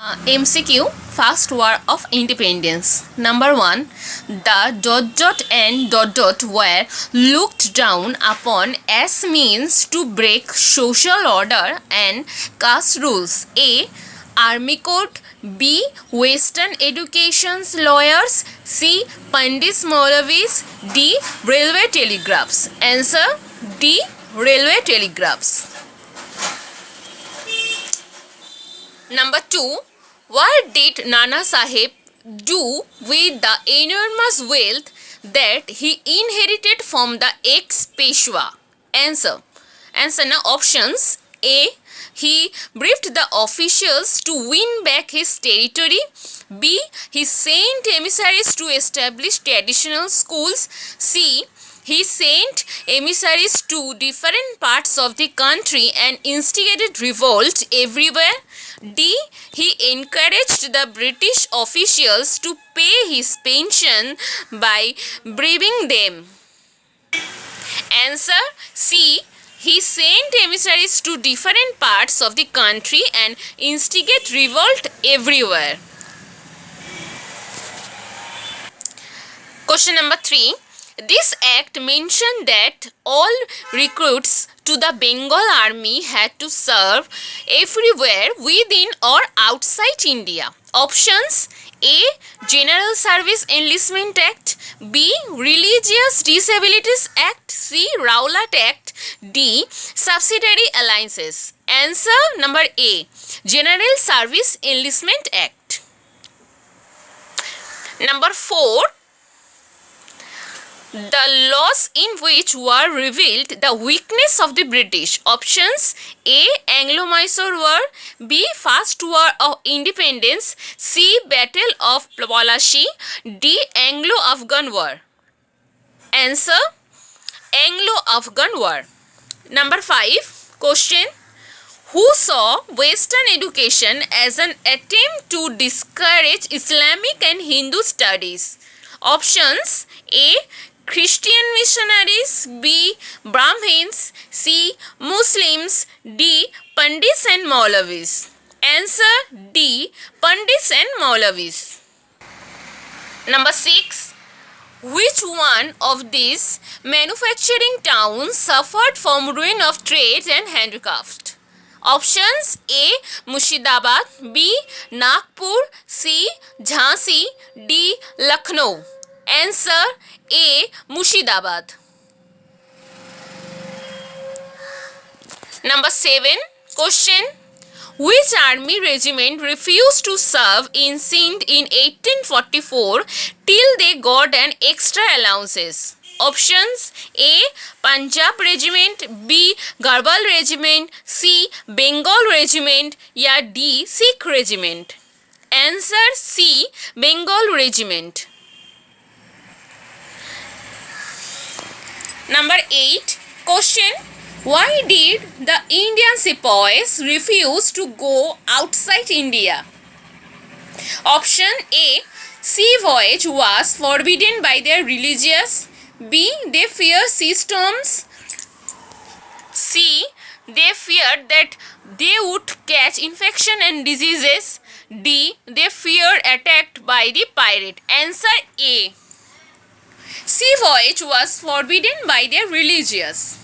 MCQ First War of Independence. Number 1. The ... and ... were looked down upon as means to break social order and caste rules. A. Army code. B. Western education's lawyers. C. Pandits Maulavis. D. Railway telegraphs. Answer D. Railway telegraphs. Number 2. What did Nana Sahib do with the enormous wealth that he inherited from the ex-Peshwa? Answer. Now options. A. He briefed the officials to win back his territory. B. He sent emissaries to establish traditional schools. C. He sent emissaries to different parts of the country and instigated revolt everywhere. D. He encouraged the British officials to pay his pension by bribing them. Answer C. He sent emissaries to different parts of the country and instigate revolt everywhere. Question number 3. This act mentioned that all recruits to the Bengal army had to serve everywhere within or outside India. Options. A. General Service Enlistment Act. B. Religious Disabilities Act. C. Rowlatt Act. D. Subsidiary Alliances. Answer number A. General Service Enlistment Act. Number 4. The laws in which were revealed the weakness of the British. Options. A. Anglo-Mysore War. B. First War of Independence. C. Battle of Plassey. D. Anglo-Afghan War. Answer. Anglo-Afghan War. Number 5. Question. Who saw Western education as an attempt to discourage Islamic and Hindu studies? Options. A. Christian missionaries. B. Brahmins. C. Muslims. D. Pandits and Maulavis. Answer D. Pandits and Maulavis. Number 6. Which one of these manufacturing towns suffered from ruin of trade and handicraft? Options. A. Murshidabad. B. Nagpur. C. Jhansi. D. Lucknow. Answer A. Murshidabad. Number 7. Question. Which army regiment refused to serve in Sindh in 1844 till they got an extra allowances? Options. A. Punjab Regiment. B. Garbal Regiment. C. Bengal Regiment. या D. Sikh Regiment. Answer C. Bengal Regiment. Number 8. Question. Why did the Indian sepoys refuse to go outside India? Option A. Sea voyage was forbidden by their religious. B. They fear sea storms. C. They feared that they would catch infection and diseases. D. They feared attacked by the pirate. Answer A. Sea voyage was forbidden by their religious.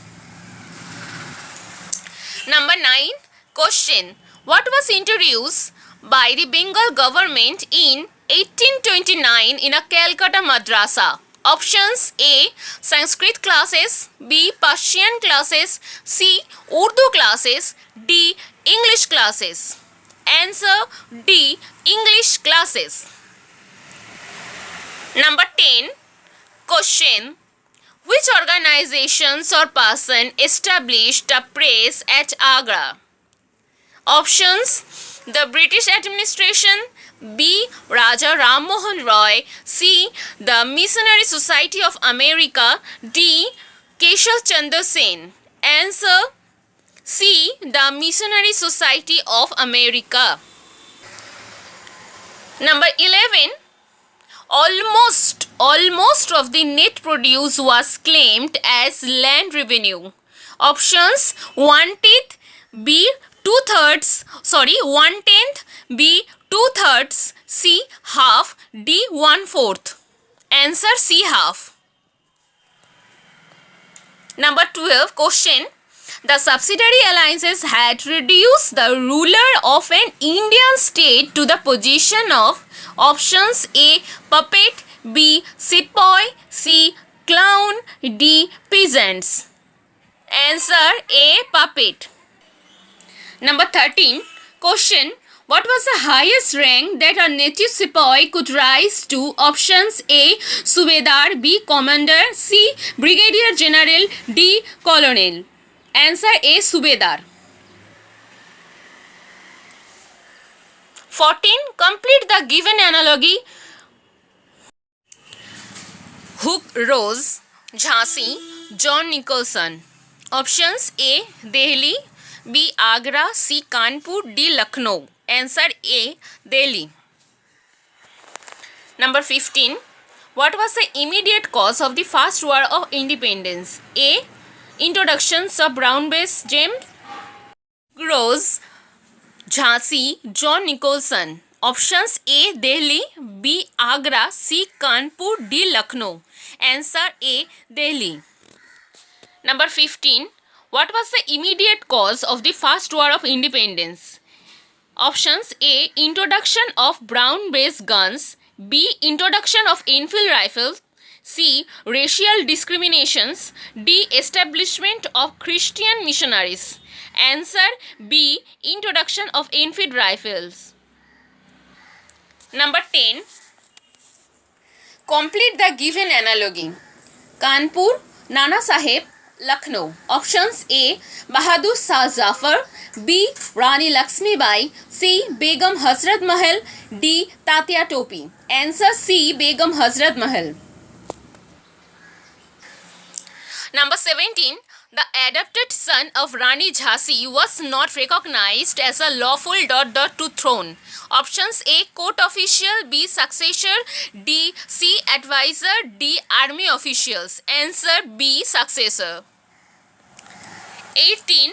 Number 9. Question. What was introduced by the Bengal government in 1829 in a Calcutta madrasa? Options. A. Sanskrit classes. B. Persian classes. C. Urdu classes. D. English classes. Answer D. English classes. Number 10. Question. Which organizations or person established a press at Agra? Options. The British administration. B. Raja Ram Mohan Roy. C. The Missionary Society of America. D. Keshav Chandra Sen. Answer C. The Missionary Society of America. Number 11. Almost of the net produce was claimed as land revenue. Options. 1/10. B. 1/10. B. 2/3, C half, D 1/4. Answer C half. Number 12 question. The subsidiary alliances had reduced the ruler of an Indian state to the position of options A. puppet, B. sepoy, C. clown, D. peasants. Answer A. puppet. Number 13 question. What was the highest rank that a native sepoy could rise to? Options A. Subedar, B. Commander, C. Brigadier General, D. Colonel. Answer A. Subedar. 14. Complete the given analogy. Hook Rose, Jhansi, John Nicholson. Options A. Delhi, B. Agra, C. Kanpur, D. Lucknow. Answer A. Delhi. Number 15. What was the immediate cause of the First War of Independence? A. Introductions of brown-based gems. Rose, Jhansi, John Nicholson. Options A. Delhi, B. Agra, C. Kanpur, D. Lucknow. Answer A. Delhi. Number 15. What was the immediate cause of the First War of Independence? Options A. Introduction of brown-based guns, B. Introduction of Enfield rifles, C. Racial discriminations, D. Establishment of Christian missionaries. Answer B. Introduction of Enfield rifles. Number 10. Complete the given analogy. Kanpur, Nana Saheb, Lucknow. Options A. Bahadur Shah Zafar, B. Rani Lakshmi Bai, C. Begum Hazrat Mahal, D. Tatia Topi. Answer C. Begum Hazrat Mahal. Number 17. The adopted son of Rani Jhansi was not recognized as a lawful to throne. Options A. Court official, B. successor, D. C. advisor, D. army officials. Answer B. successor. 18.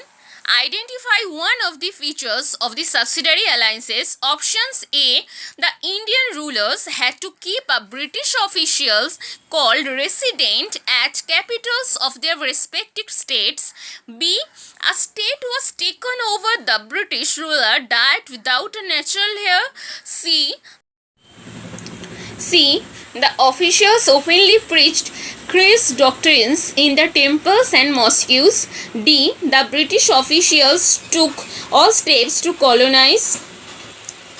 Identify one of the features of the subsidiary alliances. Options A. The Indian rulers had to keep up British officials called resident at capitals of their respective states. B. A state was taken over, the British ruler died without a natural heir. C. The officials openly preached Christ's doctrines in the temples and mosques. D. The British officials took all steps to colonize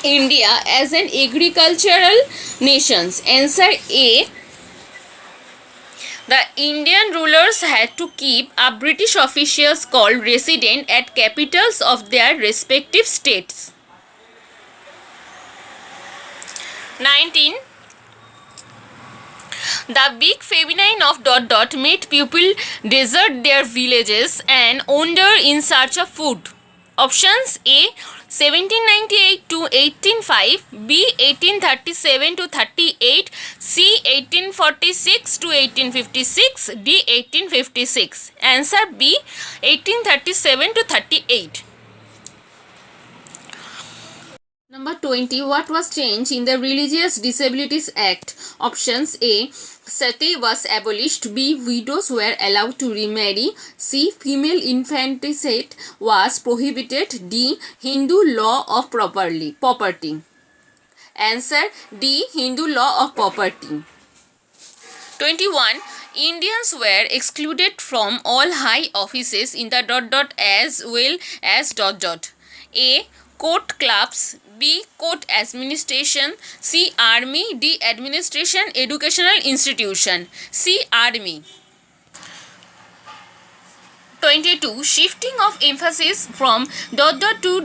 India as an agricultural nation. Answer A. The Indian rulers had to keep up British officials called resident at capitals of their respective states. 19. The big famine of made people desert their villages and wander in search of food. Options A. 1798 to 1805, B. 1837 to 38, C. 1846 to 1856, D. 1856. Answer B. 1837 to 38. Number 20. What was changed in the Religious Disabilities Act? Options A. Sati was abolished, B. Widows were allowed to remarry, C. Female infanticide was prohibited, D. Hindu law of property. Answer D. Hindu law of property. 21. Indians were excluded from all high offices in the as well as A. Court clerks, B. Court administration, C. Army, D. Administration educational institution, C. Army. 22. Shifting of emphasis from to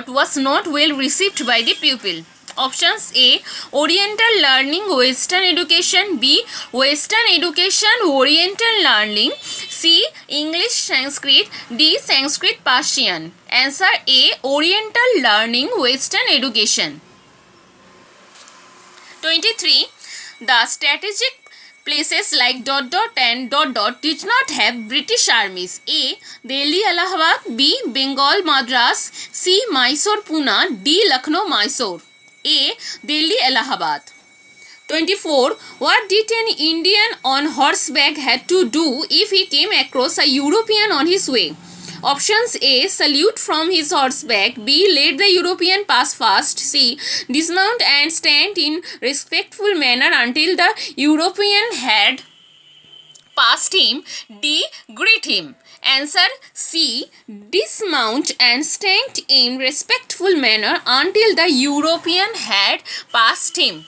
was not well received by the pupil. Options A. Oriental learning, Western education, B. Western education, Oriental learning, C. English Sanskrit, D. Sanskrit Persian. Answer A. Oriental learning, Western education. 23. The strategic places like and did not have British armies. A. Delhi, Allahabad, B. Bengal, Madras, C. Mysore, Pune, D. Lucknow, Mysore. A. Delhi Allahabad. 24. What did an Indian on horseback had to do if he came across a European on his way? Options: A. Salute from his horseback. B. Let the European pass fast. C. Dismount and stand in respectful manner until the European had passed him. D. Greet him. Answer: C. Dismount and stand in respectful manner until the European had passed him.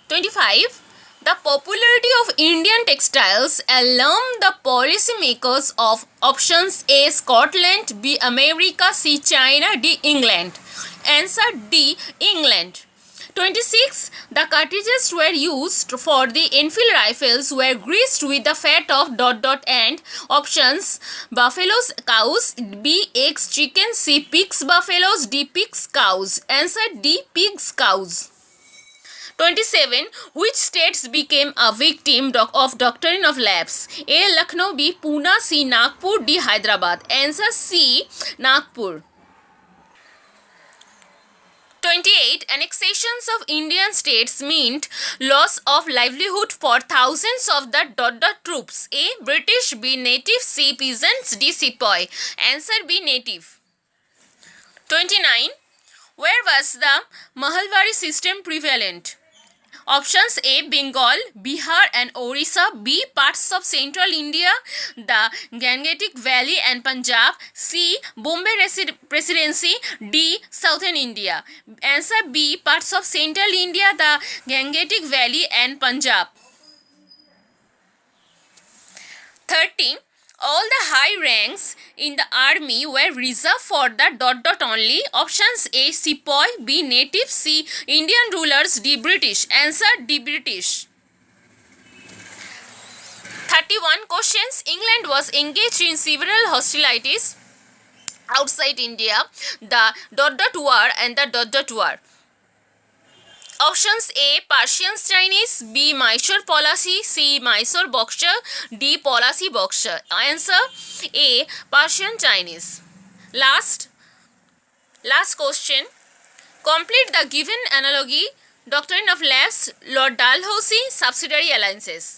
25. The popularity of Indian textiles alarmed the policymakers of options: A. Scotland, B. America, C. China, D. England. Answer: D. England. 26. The cartridges were used for the Enfield rifles were greased with the fat of ... and options: buffaloes, cows, B. Eggs, chicken, C. Pigs, buffaloes, D. Pigs, cows. Answer: D. Pigs, cows. 27. Which states became a victim of doctrine of lapse? A. Lucknow, B. Pune, C. Nagpur, D. Hyderabad. Answer: C. Nagpur. 28. Annexations of Indian states meant loss of livelihood for thousands of the ... troops. A. British, B. Native, C. Peasants, D. Sepoy. Answer: B. Native. 29. Where was the Mahalwari system prevalent? Options: A. Bengal, Bihar and Orissa, B. parts of central India, the Gangetic Valley and Punjab, C. Bombay Presidency, D. southern India. Answer: B. parts of central India, the Gangetic Valley and Punjab. 30. All the high ranks in the army were reserved for the ... only. Options: A. Sepoy, B. Native, C. Indian rulers, D. British. Answer: D. British. 31. Questions. England was engaged in several hostilities outside India, the ... war and the ... war. Options: A. Persians Chinese, B. Mysore policy, C. Mysore Boxer, D. policy Boxer. Answer: A. Persian Chinese. Last question. Complete the given analogy. Doctrine of lapse, Lord Dalhousie, subsidiary alliances.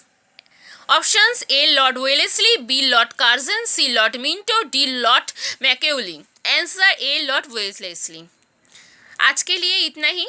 Options: A. Lord Wellesley, B. Lord Curzon, C. Lord Minto, D. Lord Macaulay. Answer: A. Lord Wellesley. आज के लिए इतना ही.